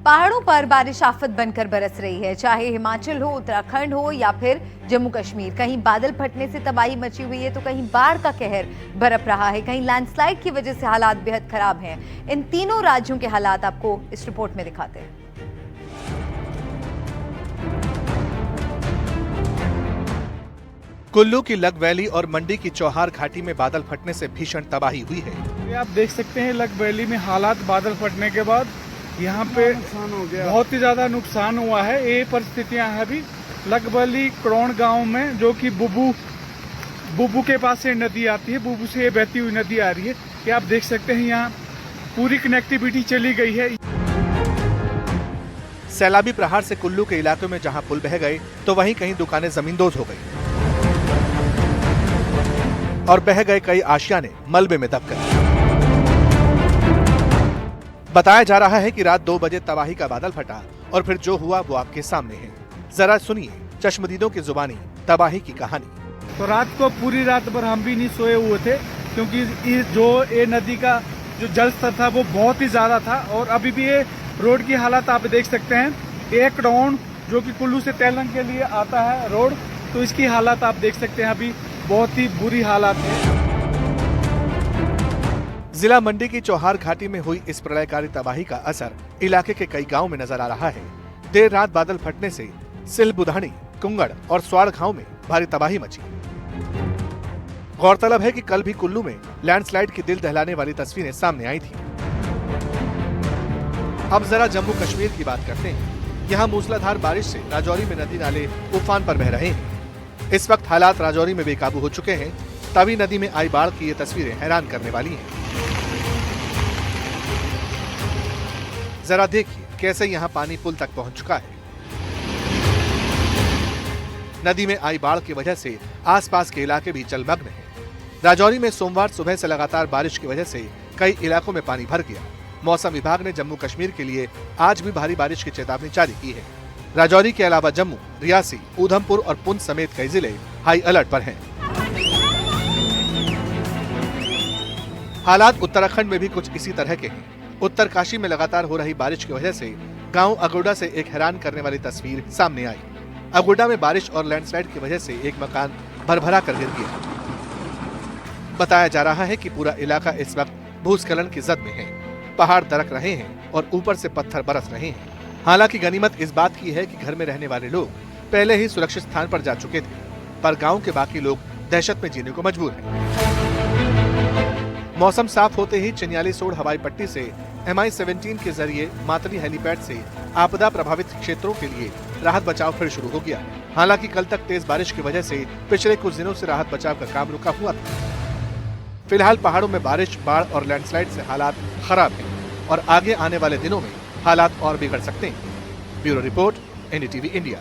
पहाड़ों पर बारिश आफत बनकर बरस रही है, चाहे हिमाचल हो, उत्तराखंड हो या फिर जम्मू कश्मीर। कहीं बादल फटने से तबाही मची हुई है तो कहीं बाढ़ का कहर बरप रहा है, कहीं लैंडस्लाइड की वजह से हालात बेहद खराब हैं। इन तीनों राज्यों के हालात आपको इस रिपोर्ट में दिखाते हैं। कुल्लू की लग वैली और मंडी की चौहार घाटी में बादल फटने से भीषण तबाही हुई है। आप देख सकते हैं लग वैली में हालात बादल फटने के बाद यहाँ पे नुकसान हो गया, बहुत ही ज्यादा नुकसान हुआ है। ये परिस्थितियां हैं अभी लग वैली क्रोन गांव में, जो कि बुबू के पास से नदी आती है, बुबू से ये बहती हुई नदी आ रही है। ये आप देख सकते हैं यहाँ पूरी कनेक्टिविटी चली गई है। सैलाबी प्रहार से कुल्लू के इलाकों में जहां पुल बह गए तो वहीं कहीं दुकानें जमींदोज हो गई और बह गए कई आशियाने मलबे में दब गए। बताया जा रहा है कि रात 2 बजे तबाही का बादल फटा और फिर जो हुआ वो आपके सामने है। जरा सुनिए चश्मदीदों की जुबानी तबाही की कहानी। तो रात को पूरी रात भर हम भी नहीं सोए हुए थे, क्योंकि ये नदी का जो जल स्तर था वो बहुत ही ज्यादा था। और अभी भी ये रोड की हालत आप देख सकते हैं। एक डाउन जो कि कुल्लू से तेलंग के लिए आता है रोड, तो इसकी हालत आप देख सकते हैं, अभी बहुत ही बुरी हालत है। जिला मंडी की चौहार घाटी में हुई इस प्रलयकारी तबाही का असर इलाके के कई गांवों में नजर आ रहा है। देर रात बादल फटने से सिल, बुधानी, कुंगड़ और स्वाड़ गांव में भारी तबाही मची। गौरतलब है कि कल भी कुल्लू में लैंडस्लाइड की दिल दहलाने वाली तस्वीरें सामने आई थी। अब जरा जम्मू कश्मीर की बात करते हैं। यहाँ मूसलाधार बारिश से राजौरी में नदी नाले उफान पर बह रहे हैं। इस वक्त हालात राजौरी में बेकाबू हो चुके हैं। तवी नदी में आई बाढ़ की ये तस्वीरें हैरान करने वाली हैं। जरा देखिए कैसे यहाँ पानी पुल तक पहुँच चुका है। नदी में आई बाढ़ की वजह से आसपास के इलाके भी जलमग्न हैं। राजौरी में सोमवार सुबह से लगातार बारिश की वजह से कई इलाकों में पानी भर गया। मौसम विभाग ने जम्मू कश्मीर के लिए आज भी भारी बारिश की चेतावनी जारी की है। राजौरी के अलावा जम्मू, रियासी, ऊधमपुर और पुंछ समेत कई जिले हाई अलर्ट पर हैं। हालात उत्तराखंड में भी कुछ इसी तरह के हैं। उत्तरकाशी में लगातार हो रही बारिश की वजह से गांव अगोडा से एक हैरान करने वाली तस्वीर सामने आई। अगोडा में बारिश और लैंडस्लाइड की वजह से एक मकान भरभरा कर गिर गया। बताया जा रहा है कि पूरा इलाका इस वक्त भूस्खलन की जद में है। पहाड़ दरक रहे हैं और ऊपर से पत्थर बरस रहे हैं। हालांकि गनीमत इस बात की है कि घर में रहने वाले लोग पहले ही सुरक्षित स्थान पर जा चुके थे, पर गांव के बाकी लोग दहशत में जीने को मजबूर हैं। मौसम साफ होते ही चिन्यालीसोड़ हवाई पट्टी से MI-17 के जरिए मातली हेलीपैड से आपदा प्रभावित क्षेत्रों के लिए राहत बचाव फिर शुरू हो गया। हालांकि कल तक तेज बारिश की वजह से पिछले कुछ दिनों से राहत बचाव का काम रुका हुआ था। फिलहाल पहाड़ों में बारिश, बाढ़ और लैंडस्लाइड से हालात खराब हैं और आगे आने वाले दिनों में हालात और बिगड़ सकते हैं। Bureau report, NDTV India.